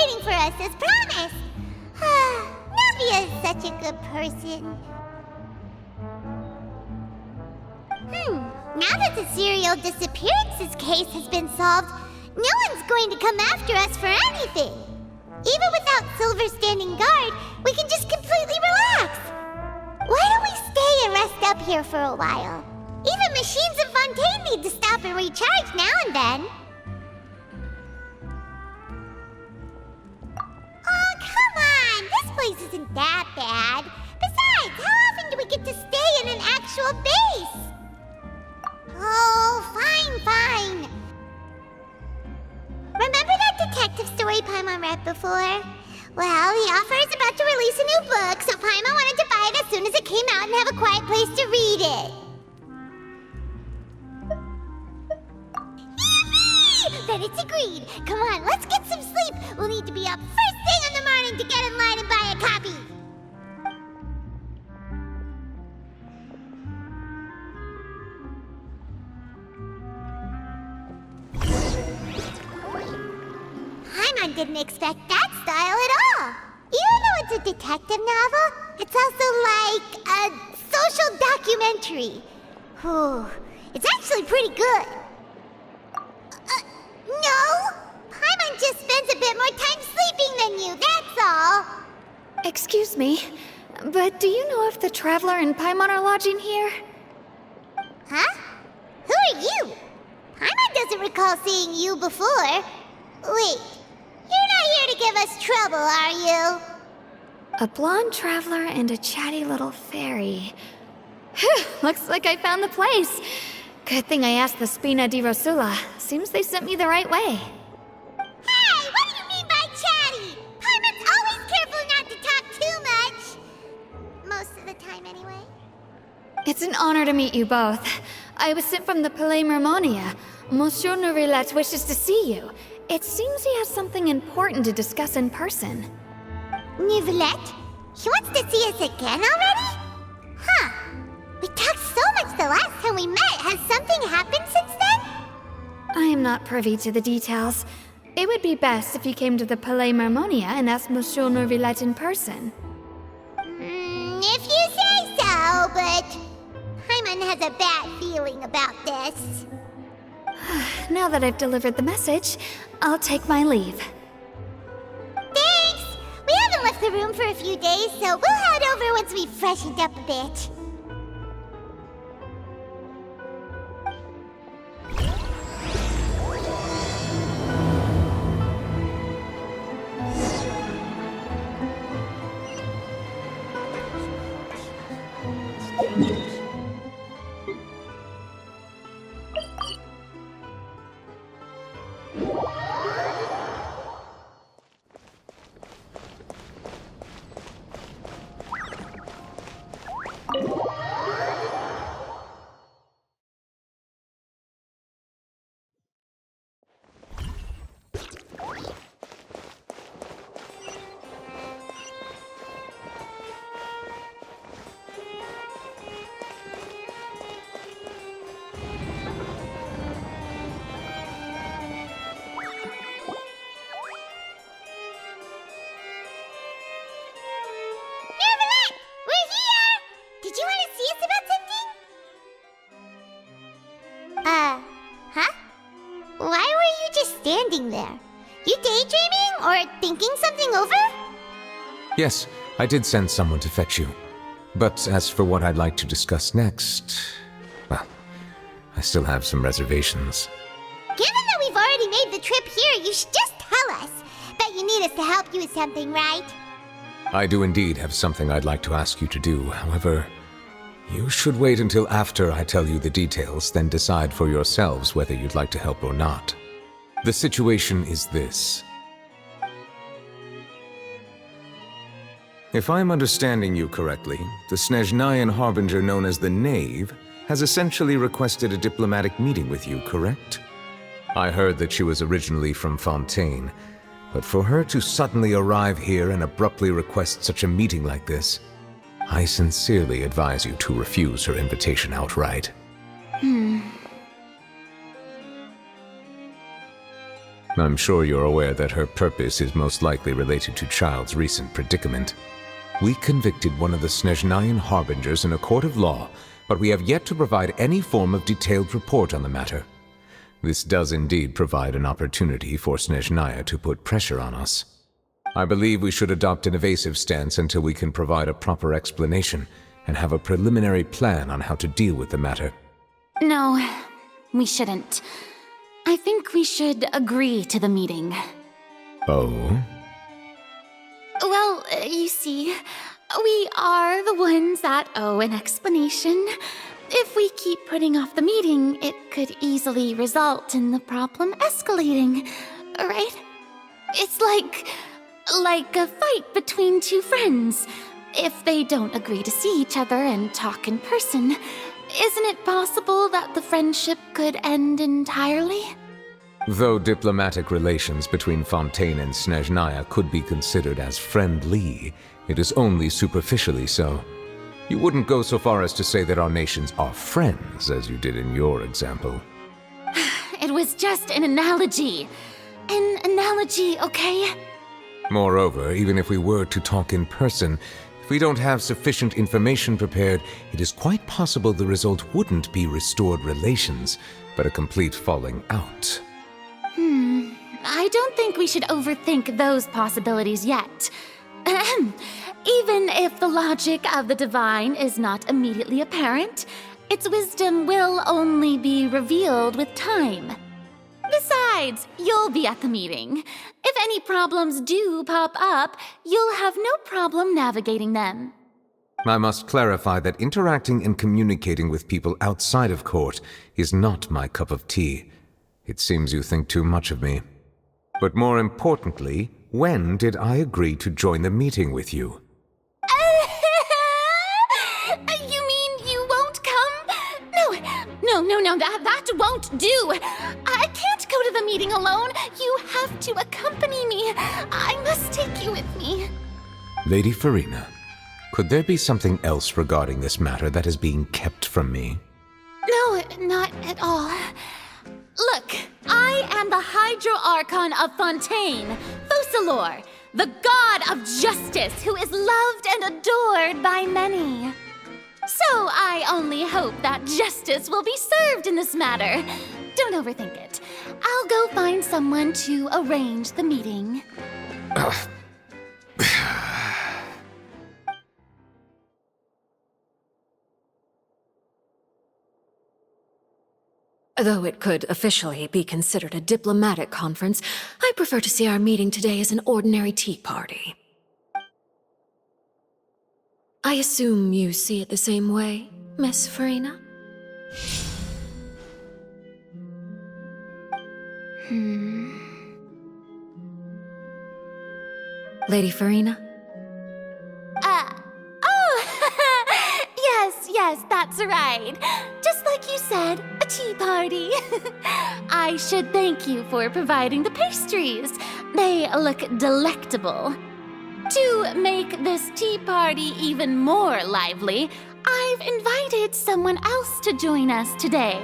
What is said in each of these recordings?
waiting for us as promised. Navia is such a good person. Now that the serial disappearances case has been solved, no one's going to come after us for anything. Even without Silver standing guard, we can just completely relax. Why don't we stay and rest up here for a while? Even machines in Fontaine need to stop and recharge now and then. Oh, come on! This place isn't that bad. Besides, how often do we get to stay in an actual base? Oh, fine. Remember that detective story Paimon read before? Well, the author is about to release a new book, so Paimon wanted to buy it as soon as it came out and have a quiet place to read it. Yippee! Then it's agreed. Come on, let's get some sleep. We'll need to be up first thing in the morning to get in line and buy a copy. Paimon didn't expect that style at all. Even though it's a detective novel, it's also like a social documentary. It's actually pretty good. No! Paimon just spends a bit more time sleeping than you, that's all. Excuse me, but do you know if the Traveler and Paimon are lodging here? Huh? Who are you? Paimon doesn't recall seeing you before. Wait, you're not here to give us trouble, are you? A blonde traveler and a chatty little fairy. Whew, looks like I found the place. Good thing I asked the Spina di Rosula. Seems they sent me the right way. Hey, what do you mean by chatty? Paimon's always careful not to talk too much. Most of the time, anyway. It's an honor to meet you both. I was sent from the Palais Mermonia. Monsieur Nourilette wishes to see you. It seems he has something important to discuss in person. Nourilette? He wants to see us again already? Huh. We talked so much the last time we met. Has something happened since then? I am not privy to the details. It would be best if you came to the Palais Mermonia and asked Monsieur Nourilette in person. If you say so, but Paimon has a bad feeling about this. Now that I've delivered the message, I'll take my leave. Thanks! We haven't left the room for a few days, so we'll head over once we've freshened up a bit. Standing there. You daydreaming or thinking something over? Yes, I did send someone to fetch you. But as for what I'd like to discuss next, well, I still have some reservations. Given that we've already made the trip here, you should just tell us. Bet you need us to help you with something, right? I do indeed have something I'd like to ask you to do. However, you should wait until after I tell you the details, then decide for yourselves whether you'd like to help or not. The situation is this. If I'm understanding you correctly, the Snezhnayan Harbinger known as the Knave has essentially requested a diplomatic meeting with you, correct? I heard that she was originally from Fontaine, but for her to suddenly arrive here and abruptly request such a meeting like this, I sincerely advise you to refuse her invitation outright. I'm sure you're aware that her purpose is most likely related to Child's recent predicament. We convicted one of the Snezhnayan Harbingers in a court of law, but we have yet to provide any form of detailed report on the matter. This does indeed provide an opportunity for Snezhnaya to put pressure on us. I believe we should adopt an evasive stance until we can provide a proper explanation and have a preliminary plan on how to deal with the matter. No, we shouldn't. I think we should agree to the meeting. Oh? Well, you see, we are the ones that owe an explanation. If we keep putting off the meeting, it could easily result in the problem escalating, right? It's like a fight between two friends. If they don't agree to see each other and talk in person, isn't it possible that the friendship could end entirely? Though diplomatic relations between Fontaine and Snezhnaya could be considered as friendly, it is only superficially so. You wouldn't go so far as to say that our nations are friends, as you did in your example. It was just an analogy. An analogy, okay? Moreover, even if we were to talk in person, if we don't have sufficient information prepared, it is quite possible the result wouldn't be restored relations, but a complete falling out. I don't think we should overthink those possibilities yet. Even if the logic of the divine is not immediately apparent, its wisdom will only be revealed with time. Besides, you'll be at the meeting. If any problems do pop up, you'll have no problem navigating them. I must clarify that interacting and communicating with people outside of court is not my cup of tea. It seems you think too much of me. But more importantly, when did I agree to join the meeting with you? You mean you won't come? No, that won't do. I can't go to the meeting alone. You have to accompany me. I must take you with me. Lady Farina, could there be something else regarding this matter that is being kept from me? No, not at all. Look, I am the Hydro Archon of Fontaine, Focalor, the god of justice who is loved and adored by many. So I only hope that justice will be served in this matter. Don't overthink it. I'll go find someone to arrange the meeting. Though it could officially be considered a diplomatic conference, I prefer to see our meeting today as an ordinary tea party. I assume you see it the same way, Miss Farina? Lady Farina? Yes, that's right. Just like you said, a tea party. I should thank you for providing the pastries. They look delectable. To make this tea party even more lively, I've invited someone else to join us today.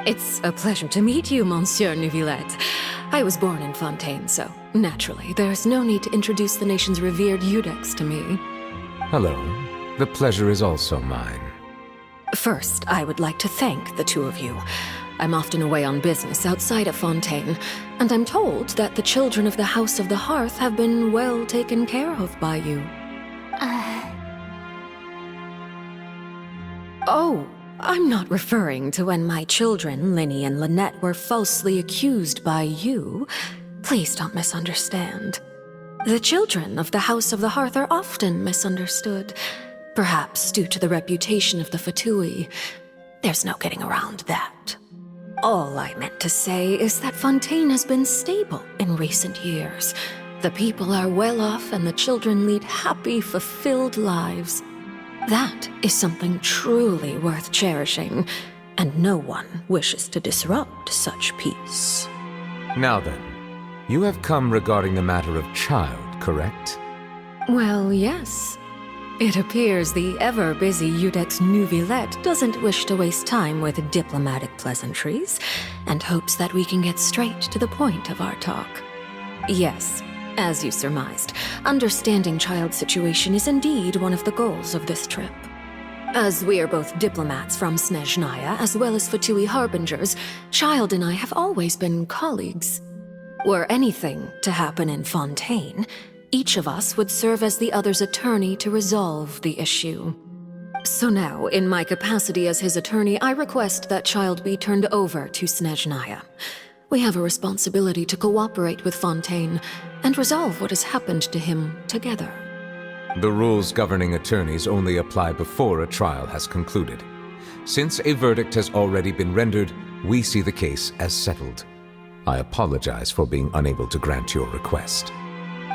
It's a pleasure to meet you, Monsieur Neuvillette. I was born in Fontaine, so naturally, there's no need to introduce the nation's revered Eudex to me. Hello. The pleasure is also mine. First, I would like to thank the two of you. I'm often away on business outside of Fontaine, and I'm told that the children of the House of the Hearth have been well taken care of by you. Oh, I'm not referring to when my children, Linny and Lynette, were falsely accused by you. Please don't misunderstand. The children of the House of the Hearth are often misunderstood. Perhaps due to the reputation of the Fatui. There's no getting around that. All I meant to say is that Fontaine has been stable in recent years. The people are well off and the children lead happy, fulfilled lives. That is something truly worth cherishing, and no one wishes to disrupt such peace. Now then, you have come regarding the matter of Child, correct? Well, yes. It appears the ever-busy Judex Nuvillette doesn't wish to waste time with diplomatic pleasantries, and hopes that we can get straight to the point of our talk. Yes, as you surmised, understanding Child's situation is indeed one of the goals of this trip. As we are both diplomats from Snezhnaya as well as Fatui Harbingers, Child and I have always been colleagues. Were anything to happen in Fontaine, each of us would serve as the other's attorney to resolve the issue. So now, in my capacity as his attorney, I request that Child be turned over to Snezhnaya. We have a responsibility to cooperate with Fontaine and resolve what has happened to him together. The rules governing attorneys only apply before a trial has concluded. Since a verdict has already been rendered, we see the case as settled. I apologize for being unable to grant your request.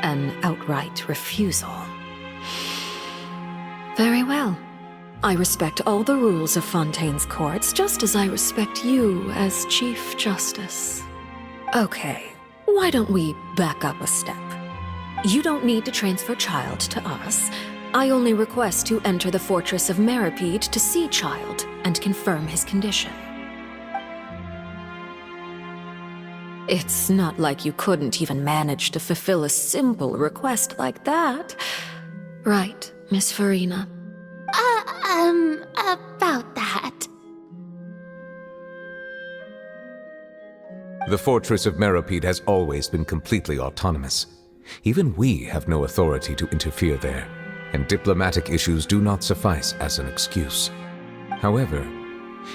An outright refusal. Very well. I respect all the rules of Fontaine's courts, just as I respect you as Chief Justice. Okay, why don't we back up a step? You don't need to transfer Child to us. I only request to enter the Fortress of Meripede to see Child and confirm his condition. It's not like you couldn't even manage to fulfill a simple request like that. Right, Miss Farina? About that. The Fortress of Meripede has always been completely autonomous. Even we have no authority to interfere there, and diplomatic issues do not suffice as an excuse. However,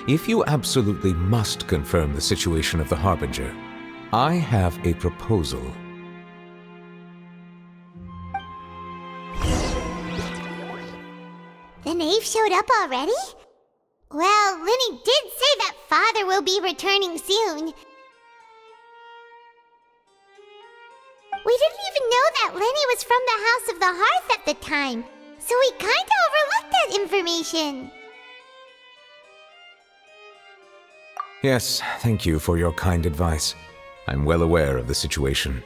if you absolutely must confirm the situation of the Harbinger, I have a proposal. The knave showed up already? Well, Linny did say that Father will be returning soon. We didn't even know that Lenny was from the House of the Hearth at the time, so we kinda overlooked that information. Yes, thank you for your kind advice. I'm well aware of the situation.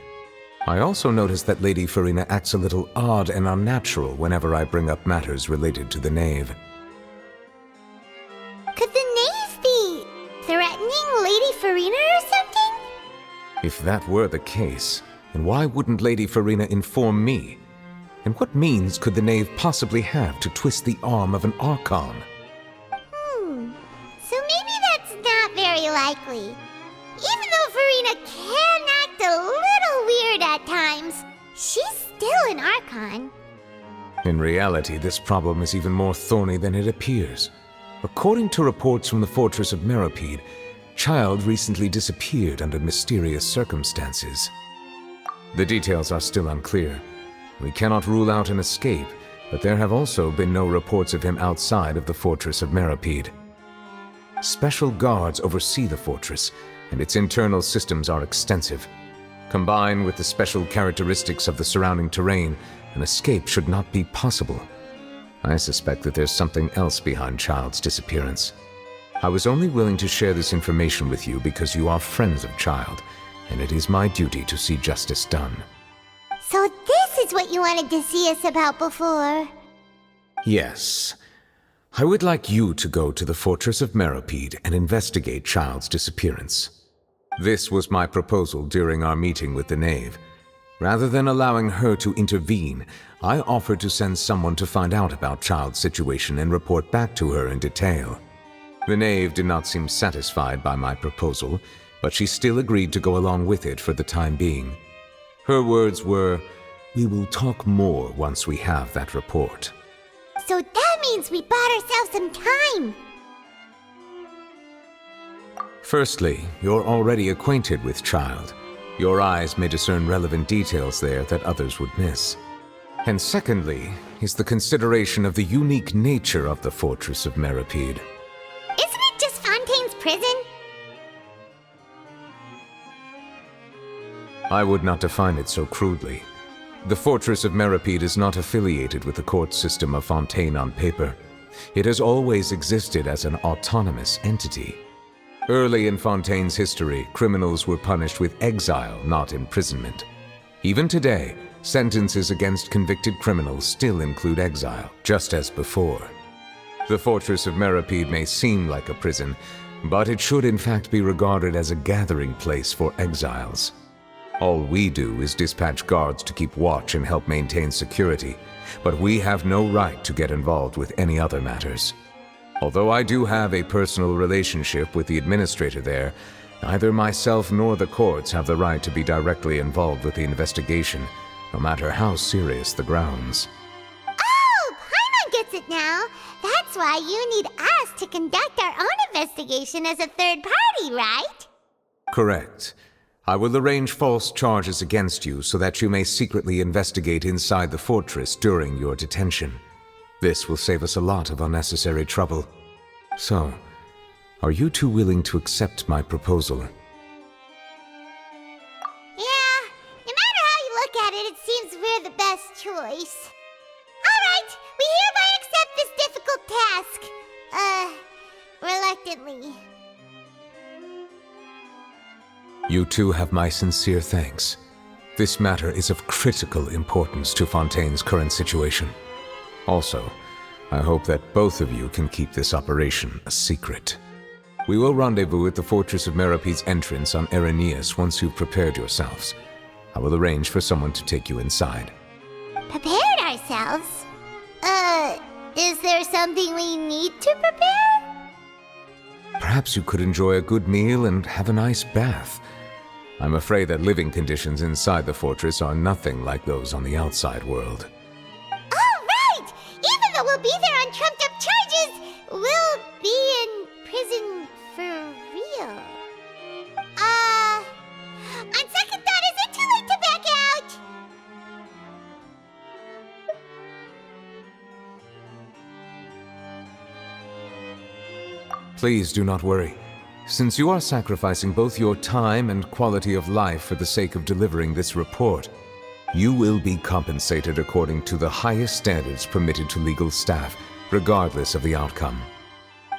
I also noticed that Lady Farina acts a little odd and unnatural whenever I bring up matters related to the knave. Could the knave be threatening Lady Farina or something? If that were the case, then why wouldn't Lady Farina inform me? And what means could the knave possibly have to twist the arm of an Archon? So maybe that's not very likely. Even though Farina can act a little weird at times, she's still an Archon. In reality, this problem is even more thorny than it appears. According to reports from the Fortress of Meripede, Child recently disappeared under mysterious circumstances. The details are still unclear. We cannot rule out an escape, but there have also been no reports of him outside of the Fortress of Meripede. Special guards oversee the fortress, and its internal systems are extensive. Combined with the special characteristics of the surrounding terrain, an escape should not be possible. I suspect that there's something else behind Child's disappearance. I was only willing to share this information with you because you are friends of Child, and it is my duty to see justice done. So this is what you wanted to see us about before. Yes. I would like you to go to the Fortress of Meripede and investigate Child's disappearance. This was my proposal during our meeting with the knave. Rather than allowing her to intervene, I offered to send someone to find out about Child's situation and report back to her in detail. The knave did not seem satisfied by my proposal, but she still agreed to go along with it for the time being. Her words were, "We will talk more once we have that report." So that means we bought ourselves some time. Firstly, you're already acquainted with Child. Your eyes may discern relevant details there that others would miss. And secondly, is the consideration of the unique nature of the Fortress of Meripede. Isn't it just Fontaine's prison? I would not define it so crudely. The Fortress of Meripede is not affiliated with the court system of Fontaine on paper. It has always existed as an autonomous entity. Early in Fontaine's history, criminals were punished with exile, not imprisonment. Even today, Sentences against convicted criminals still include exile, just as before. The Fortress of Meripede may seem like a prison, but it should in fact be regarded as a gathering place for exiles. All we do is dispatch guards to keep watch and help maintain security, but we have no right to get involved with any other matters. Although I do have a personal relationship with the administrator there, neither myself nor the courts have the right to be directly involved with the investigation, no matter how serious the grounds. Oh, Paimon gets it now. That's why you need us to conduct our own investigation as a third party, right? Correct. I will arrange false charges against you so that you may secretly investigate inside the fortress during your detention. This will save us a lot of unnecessary trouble. So, are you two willing to accept my proposal? Yeah, no matter how you look at it, it seems we're the best choice. Alright, we hereby accept this difficult task. Reluctantly. You two have my sincere thanks. This matter is of critical importance to Fontaine's current situation. Also, I hope that both of you can keep this operation a secret. We will rendezvous at the Fortress of Meripede's entrance on Erinius once you've prepared yourselves. I will arrange for someone to take you inside. Prepared ourselves? Is there something we need to prepare? Perhaps you could enjoy a good meal and have a nice bath. I'm afraid that living conditions inside the fortress are nothing like those on the outside world. Oh, right! Even though we'll be there on trumped-up charges, we'll be in prison for real. On second thought, is it too late to back out? Please do not worry. Since you are sacrificing both your time and quality of life for the sake of delivering this report, you will be compensated according to the highest standards permitted to legal staff, regardless of the outcome.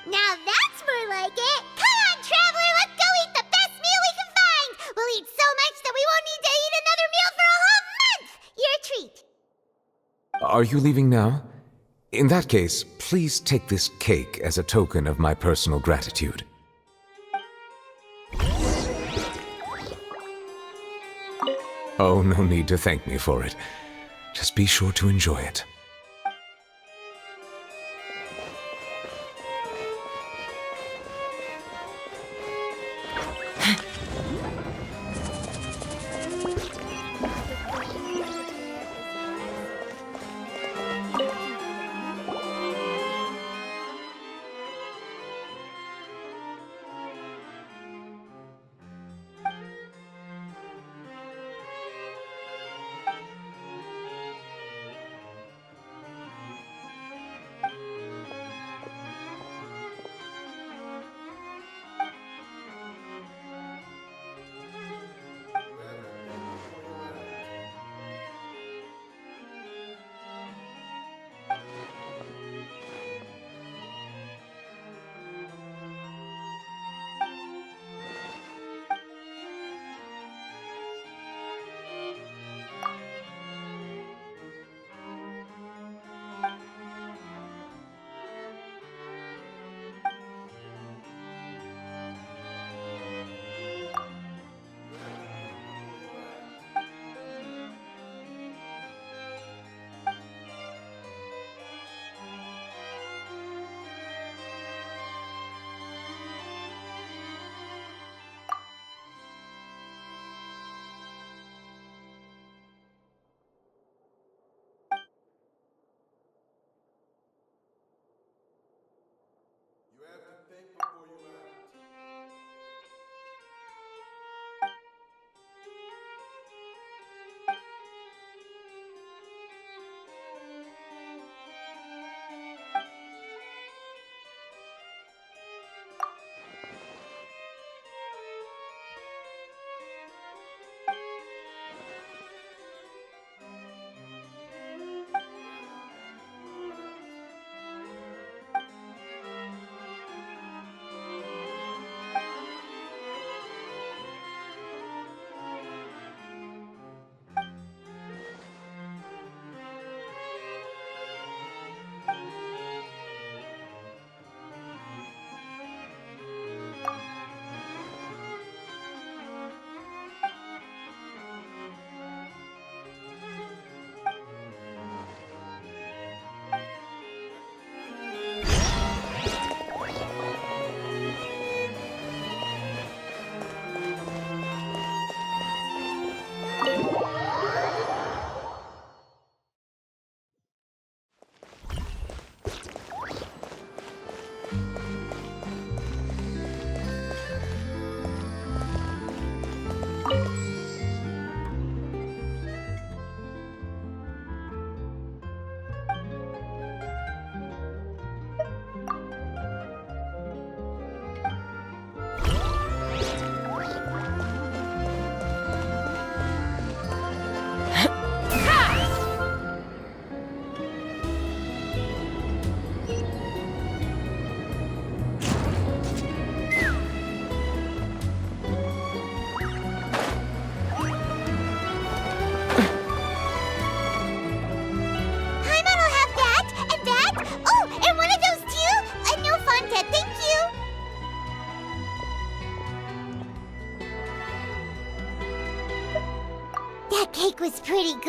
Now that's more like it. Come on, traveler, let's go eat the best meal we can find. We'll eat so much that we won't need to eat another meal for a whole month. You're a treat. Are you leaving now? In that case, please take this cake as a token of my personal gratitude. Oh, no need to thank me for it. Just be sure to enjoy it.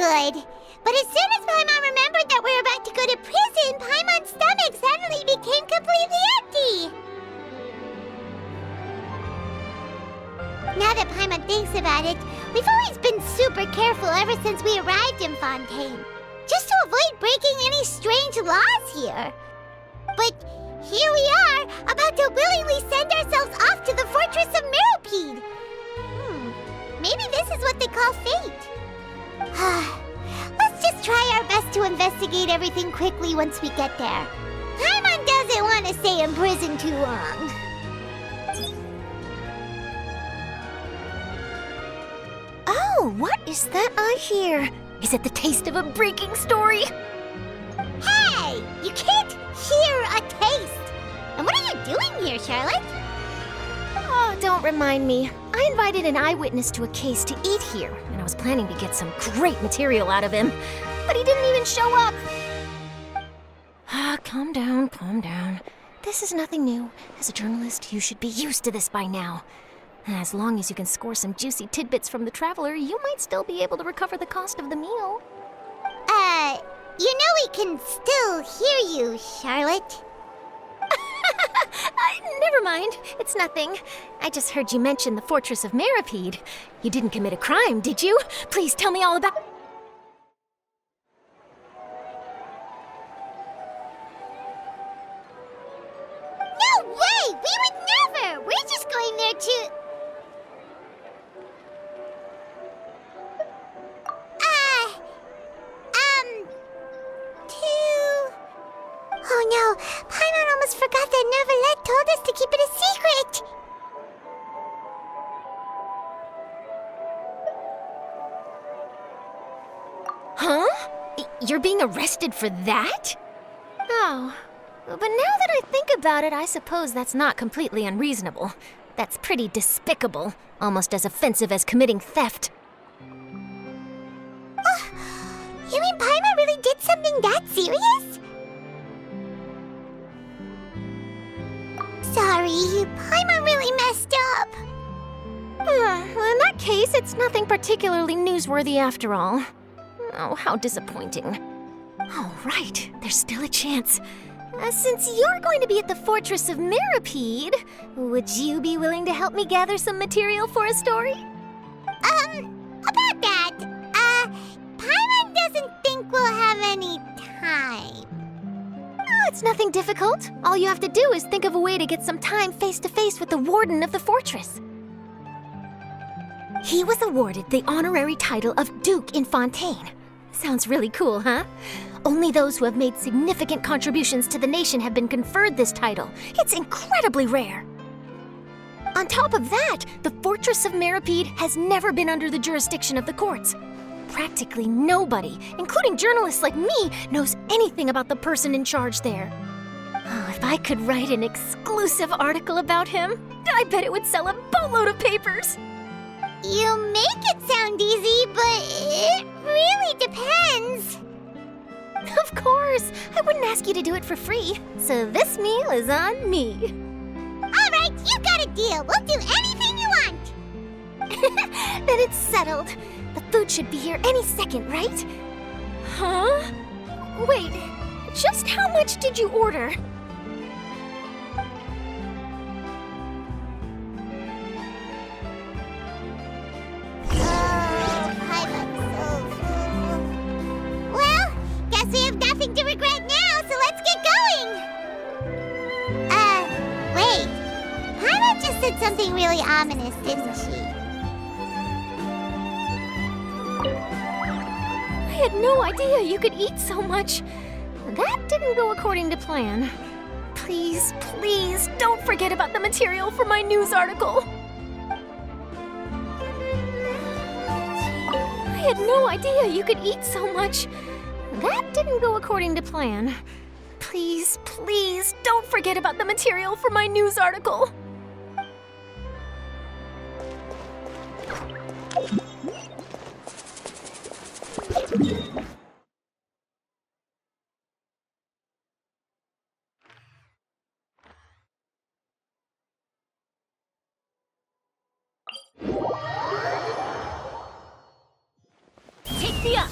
good. But as soon as Paimon remembered that we were about to go to prison, Paimon's stomach suddenly became completely empty. Now that Paimon thinks about it, we've always been super careful ever since we arrived in Fontaine, just to avoid breaking any strange laws here. But here we are, about to willingly send ourselves off to the Fortress of Meropide. Maybe this is what they call fate. Let's just try our best to investigate everything quickly once we get there. Paimon doesn't want to stay in prison too long. Oh, what is that I hear? Is it the taste of a breaking story? Hey! You can't hear a taste! And what are you doing here, Charlotte? Oh, don't remind me. I invited an eyewitness to a case to eat here, and I was planning to get some great material out of him. But he didn't even show up. Calm down, calm down. This is nothing new. As a journalist, you should be used to this by now. As long as you can score some juicy tidbits from the traveler, you might still be able to recover the cost of the meal. You know we can still hear you, Charlotte. Never mind. It's nothing. I just heard you mention the Fortress of Meropide. You didn't commit a crime, did you? Please tell me all about... No way! We would never! We're just going there to... Oh no, Paimon almost forgot that Neverlet told us to keep it a secret! Huh? You're being arrested for that? Oh, but now that I think about it, I suppose that's not completely unreasonable. That's pretty despicable, almost as offensive as committing theft. You mean Paimon really did something that serious? Sorry, Paimon really messed up. Well, in that case, it's nothing particularly newsworthy after all. Oh, how disappointing. All right, there's still a chance. Since you're going to be at the Fortress of Meropide, would you be willing to help me gather some material for a story? About that, Paimon doesn't think we'll have any time. Oh, it's nothing difficult. All you have to do is think of a way to get some time face-to-face with the warden of the fortress. He was awarded the honorary title of Duke in Fontaine. Sounds really cool, huh? Only those who have made significant contributions to the nation have been conferred this title. It's incredibly rare. On top of that, the Fortress of Meropide has never been under the jurisdiction of the courts. Practically nobody, including journalists like me, knows anything about the person in charge there. Oh, if I could write an exclusive article about him, I bet it would sell a boatload of papers. You make it sound easy, but it really depends. Of course, I wouldn't ask you to do it for free, so this meal is on me. All right, you got a deal. We'll do anything you want. Then it's settled. The food should be here any second, right? Huh? Wait, just how much did you order? Well, guess we have nothing to regret now, so let's get going! Wait. Paimon just said something really ominous, didn't she? I had no idea you could eat so much. That didn't go according to plan. Please, please, don't forget about the material for my news article. I had no idea you could eat so much. That didn't go according to plan. Please, please, don't forget about the material for my news article. Take me up!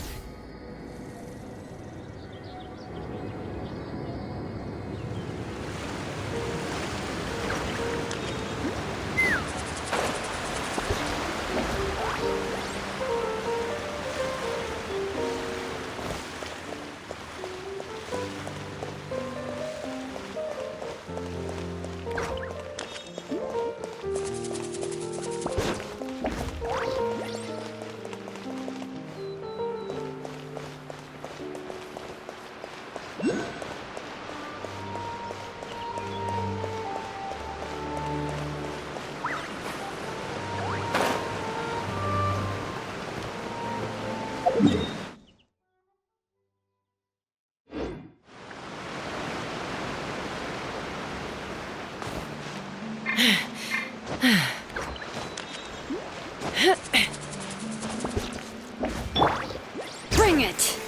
Bring it!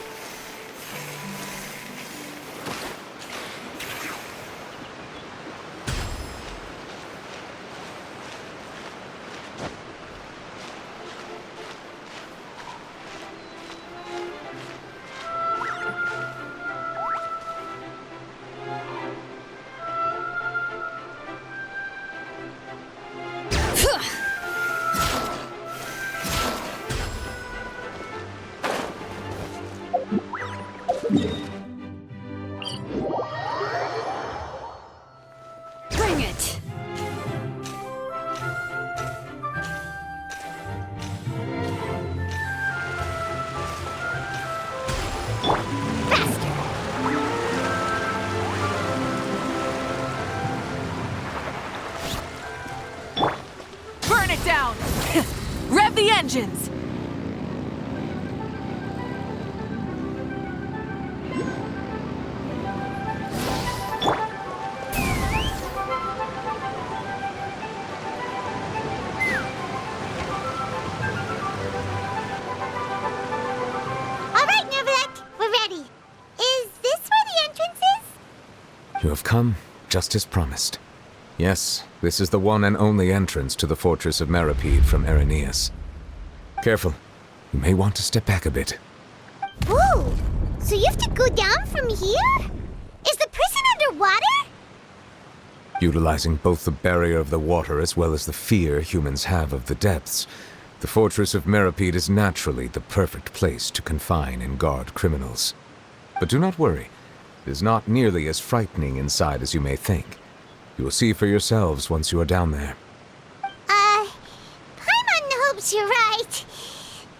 Bring it! Burn it down! Rev the engines! All right, Neverlet, we're ready. Is this where the entrance is? You have come, just as promised. Yes, this is the one and only entrance to the fortress of Meripede from Araneus. Careful. You may want to step back a bit. Whoa! So you have to go down from here? Is the prison underwater? Utilizing both the barrier of the water as well as the fear humans have of the depths, the fortress of Meripede is naturally the perfect place to confine and guard criminals. But do not worry. It is not nearly as frightening inside as you may think. You will see for yourselves once you are down there. Paimon hopes you're right.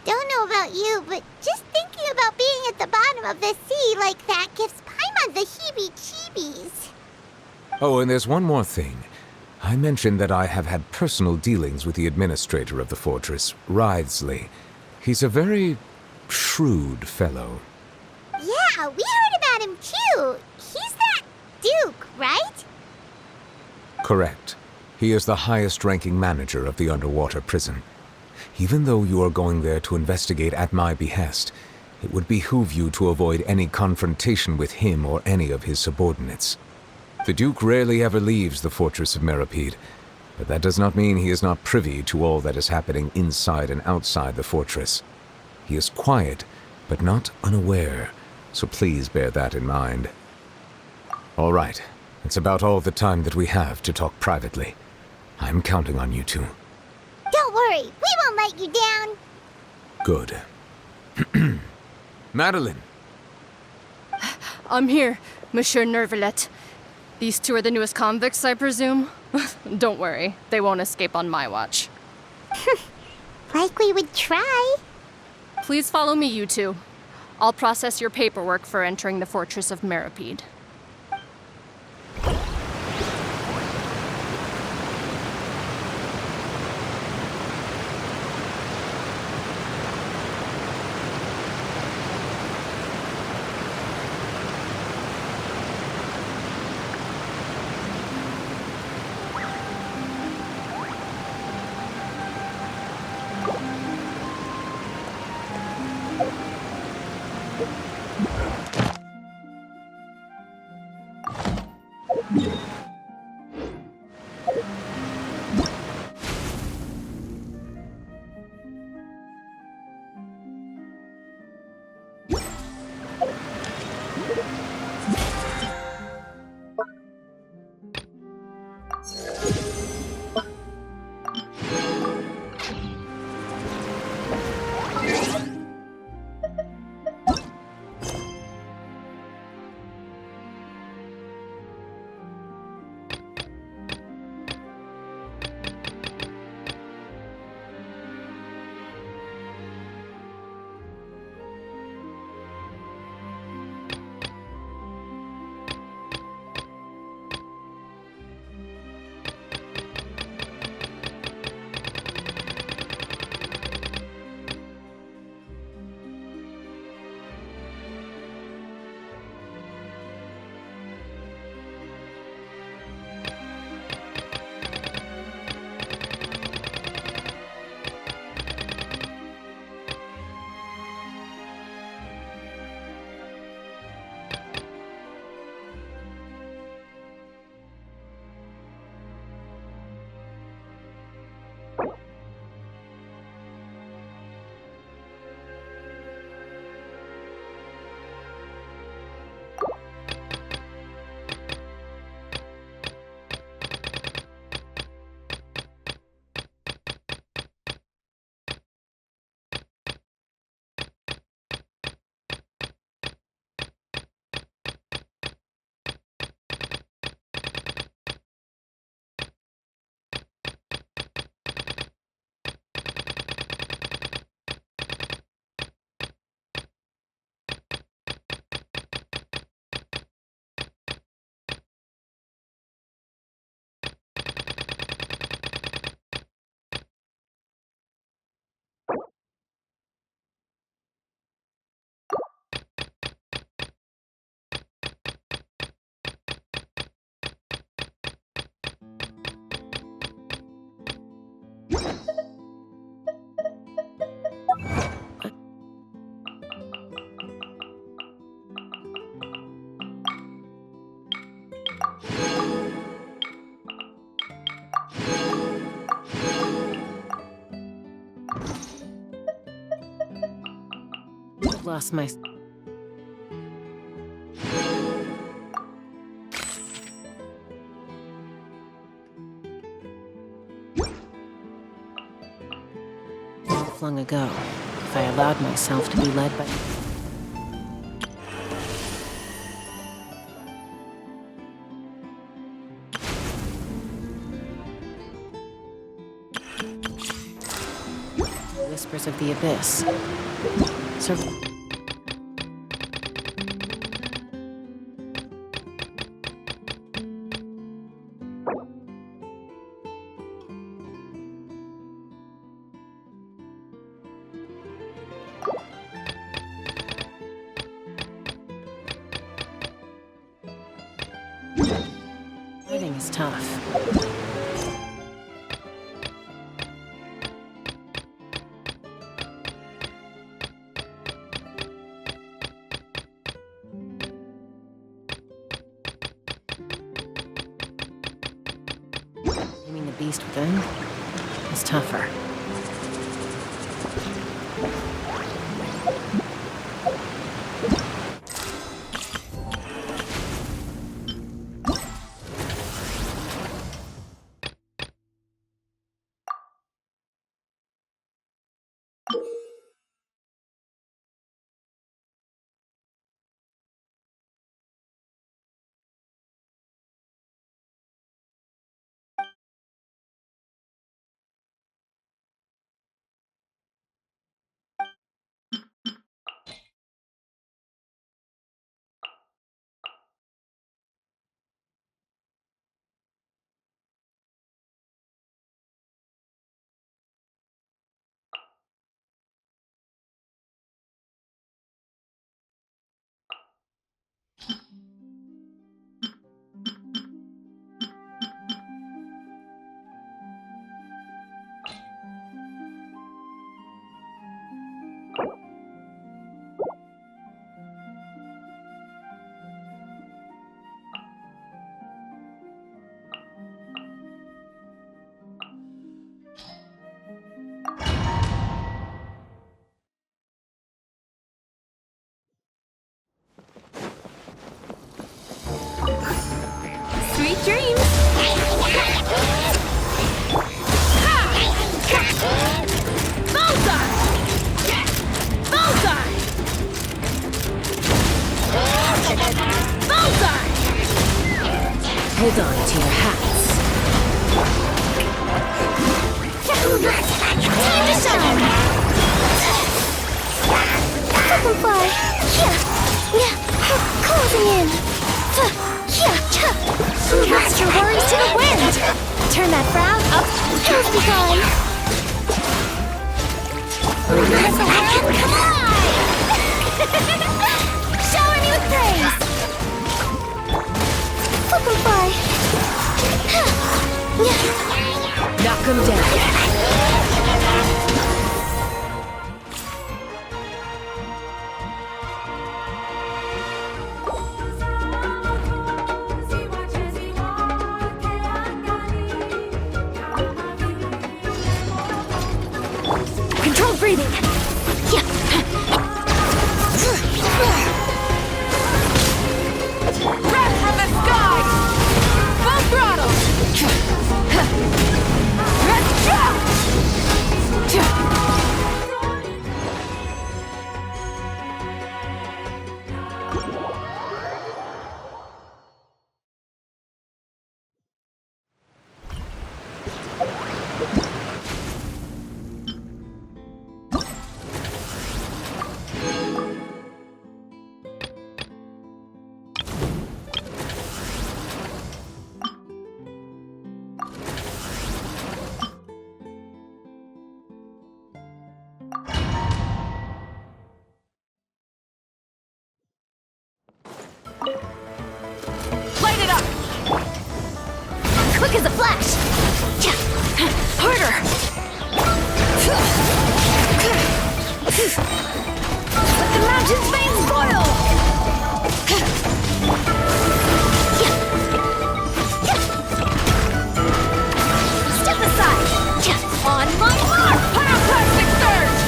Don't know about you, but just thinking about being at the bottom of the sea like that gives Paimon the heebie-jeebies. Oh, and there's one more thing. I mentioned that I have had personal dealings with the administrator of the fortress, Wriothesley. He's a very shrewd fellow. Yeah, we heard about him too. He's that Duke, right? Correct. He is the highest-ranking manager of the underwater prison. Even though you are going there to investigate at my behest, it would behoove you to avoid any confrontation with him or any of his subordinates. The Duke rarely ever leaves the fortress of Meripede, but that does not mean he is not privy to all that is happening inside and outside the fortress. He is quiet, but not unaware, so please bear that in mind. All right. It's about all the time that we have to talk privately. I'm counting on you two. Don't worry, we won't let you down. Good. Madeline! I'm here, Monsieur Nervalet. These two are the newest convicts, I presume? Don't worry, they won't escape on my watch. Like we would try. Please follow me, you two. I'll process your paperwork for entering the fortress of Meripede. lost my... long ago, if I allowed myself to be led by... Whispers of the Abyss. Fighting is tough. Taming the beast within is tougher. Sweet dreams! Bullseye! Bullseye! Bullseye! Hold on to your hats. Time to shine! Butterfly! Yeah! Closing in! Cast your worries to the wind! Turn that frown up! Hills be gone! Come on! Shower me with praise! Butterfly! Knock 'em down. Controlled breathing! Breath from the sky! Full throttle! Let's go! Light it up! Quick as a flash! Harder! Let the mountain's veins boil! Step aside! On my mark! Pyroclastic surge!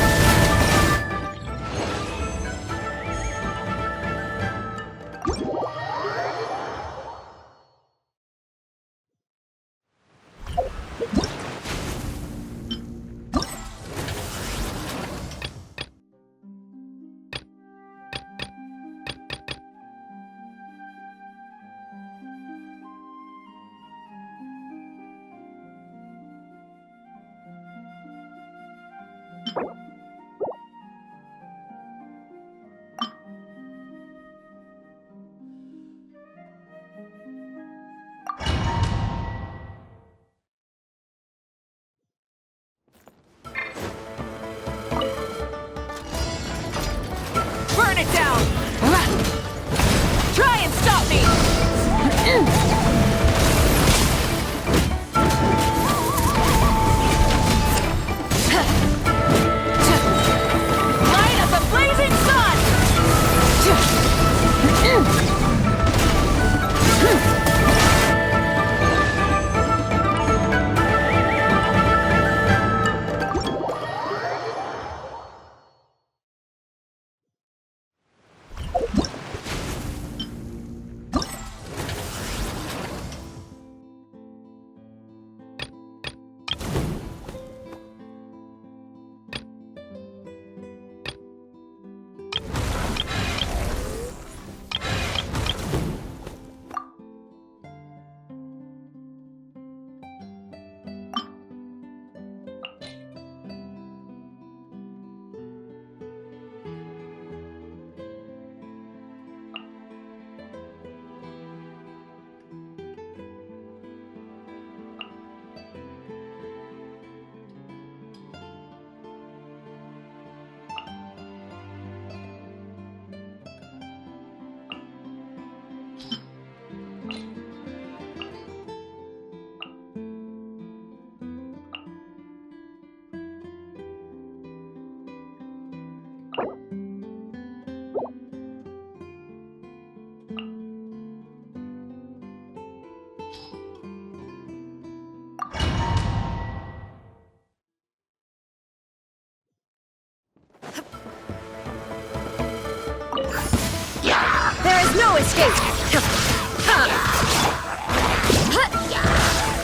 escape!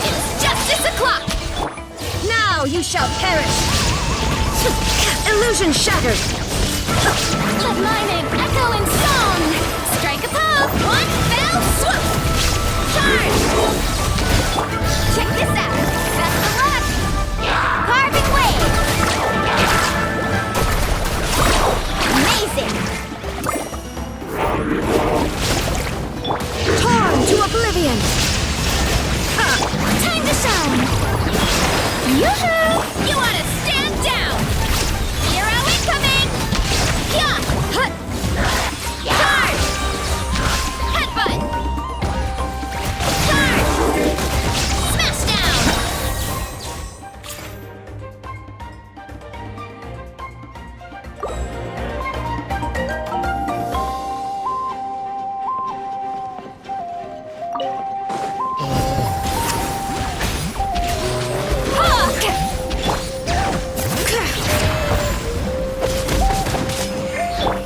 It's justice o'clock! Now you shall perish! Illusion shattered! Let my name echo in song! Strike a pose! One fell swoop! Charge! Check this out! Best of luck! Carving wave! Amazing! Torn to oblivion! Time to shine! Yoo-hoo! You want to stand down! Hero incoming! Yeah! Charge! Headbutt! Charge! Smash down!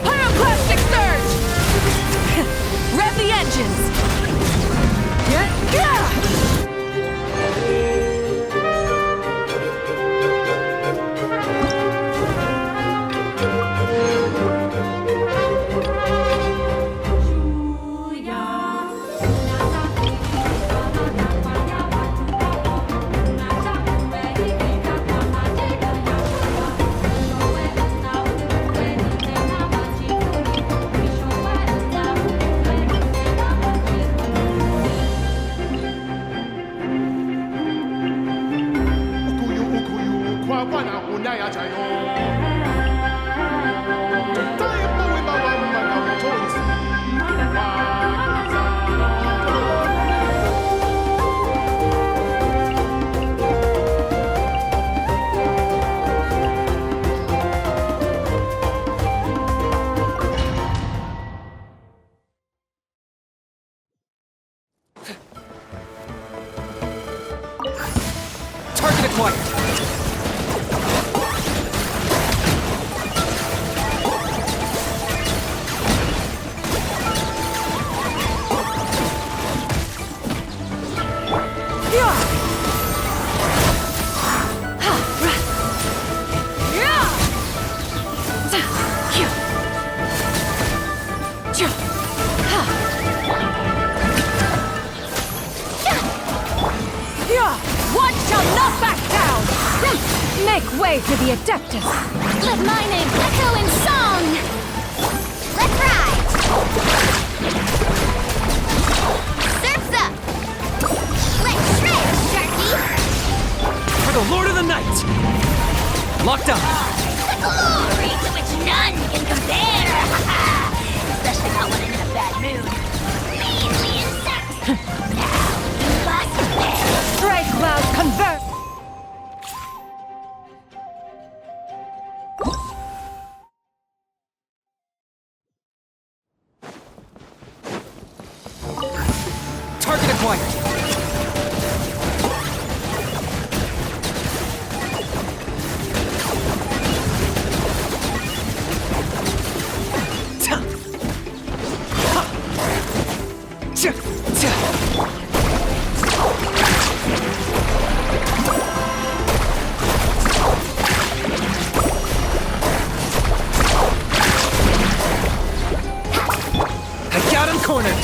Pyroclastic surge! Rev the engines! Target acquired. One shall not back down! Make way for the Adeptus! Let my name echo in song! Let's ride! Surf's up! Let's shred, Sharky! For the Lord of the Night! Locked on! The glory to which none can compare! Especially not when I'm in a bad mood. Measly insect! Now you must pay! Strike cloud convert! Target acquired! I got him cornered!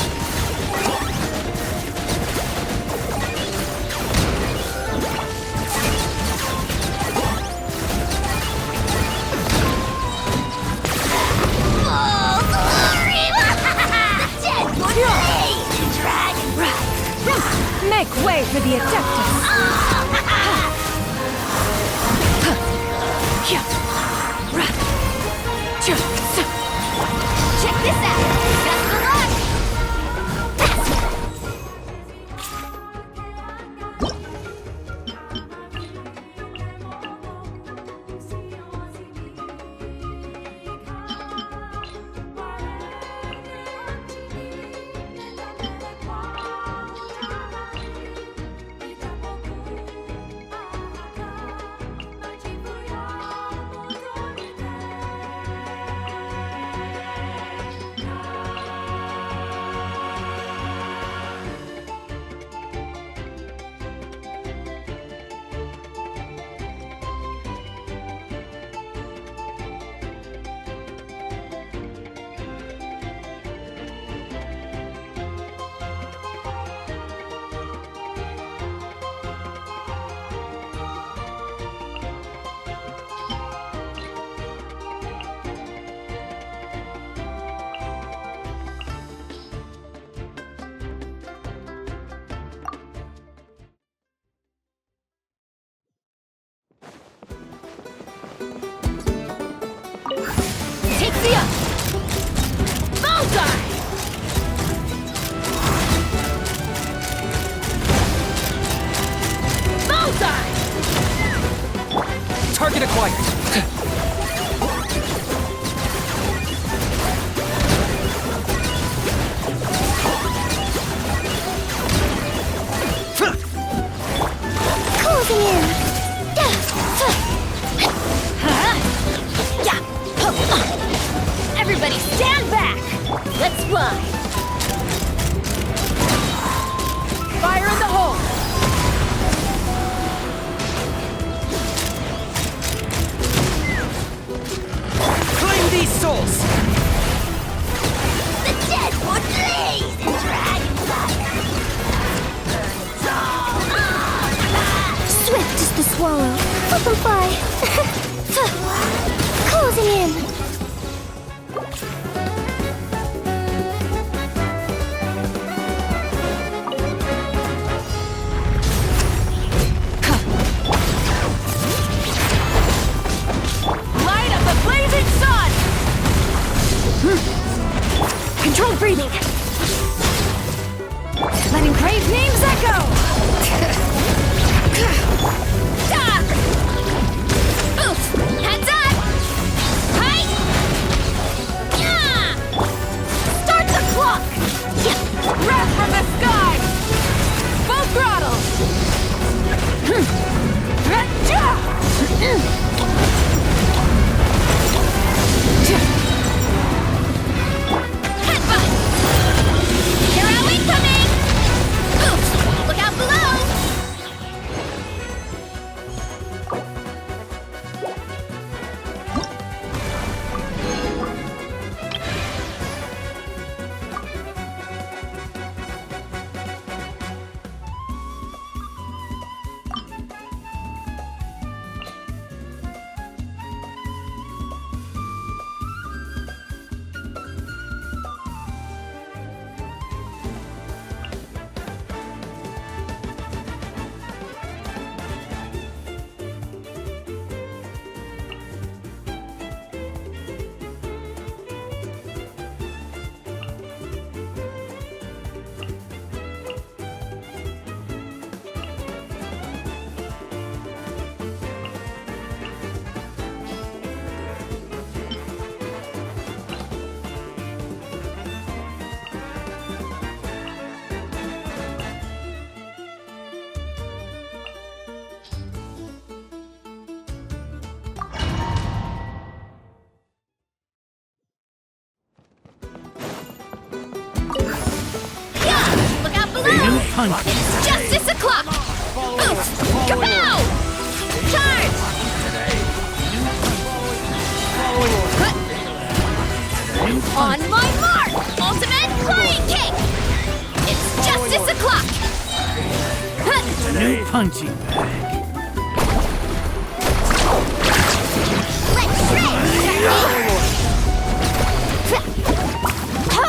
Oh, glory! The dead would rage in dragon breath! Make way for the Adeptus! Check this out! Best of luck! Giddy up! Bullseye! Bullseye! Target acquired. Closing in. Everybody stand back! Let's ride! Fire in the hole! Claim these souls! The dead would blaze in dragonfire. Swift is the swallow. Let them fly. Closing in. Light up the blazing sun! Controlled breathing! Letting Crave's names echo! Oof! Heads up! Height! Yeah! Start the clock! Wrath from the sky! Full throttle! Headbutt! Hero incoming! Oops! Look out below! Look out below! It's justice o'clock! Oof! Kapow! Charge! On my mark! Ultimate flying kick! It's justice o'clock! New punching bag. Let's shred. Ho!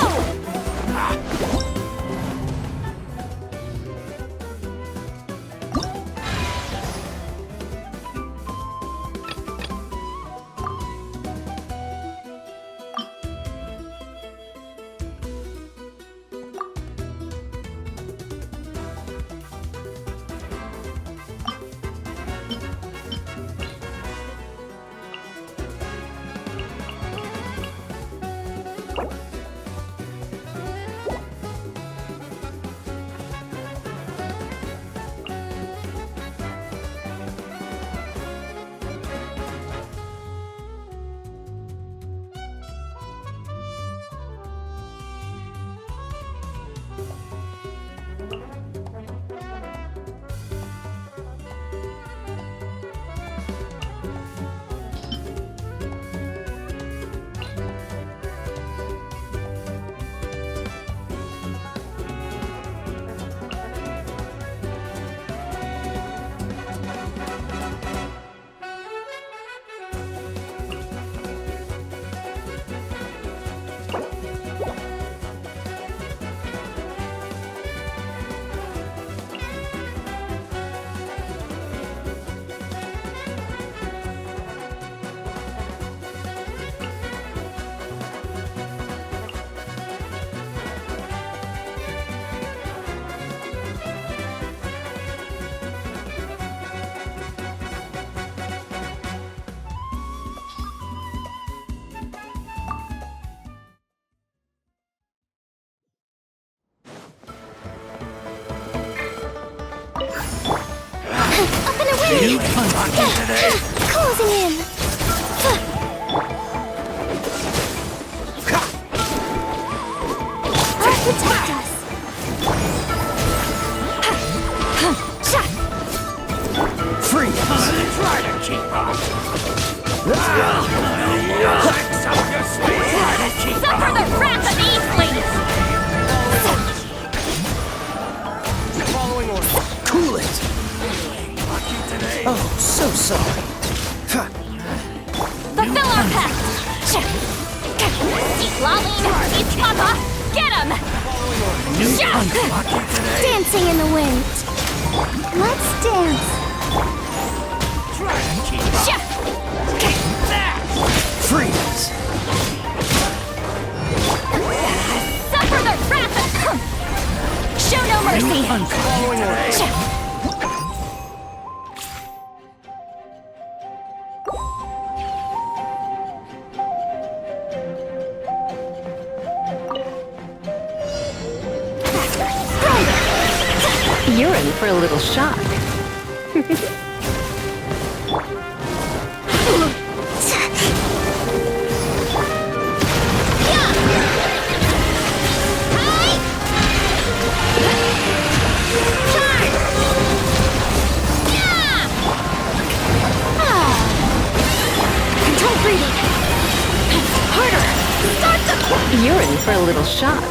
You punch me today. Closing in. I'll protect us. Free. Try to keep up. Suffer the wrath of Eastling! Following order. Cool it. Oh, so sorry. Fulfill our pact! Eat Laline! Eat Papa! Get him! Dancing in the wind. Let's dance. Freeze. Suffer the wrath of... Show no mercy! Following order. You're in for a little shock. Control breathing! Harder! Start the... You're in for a little shock.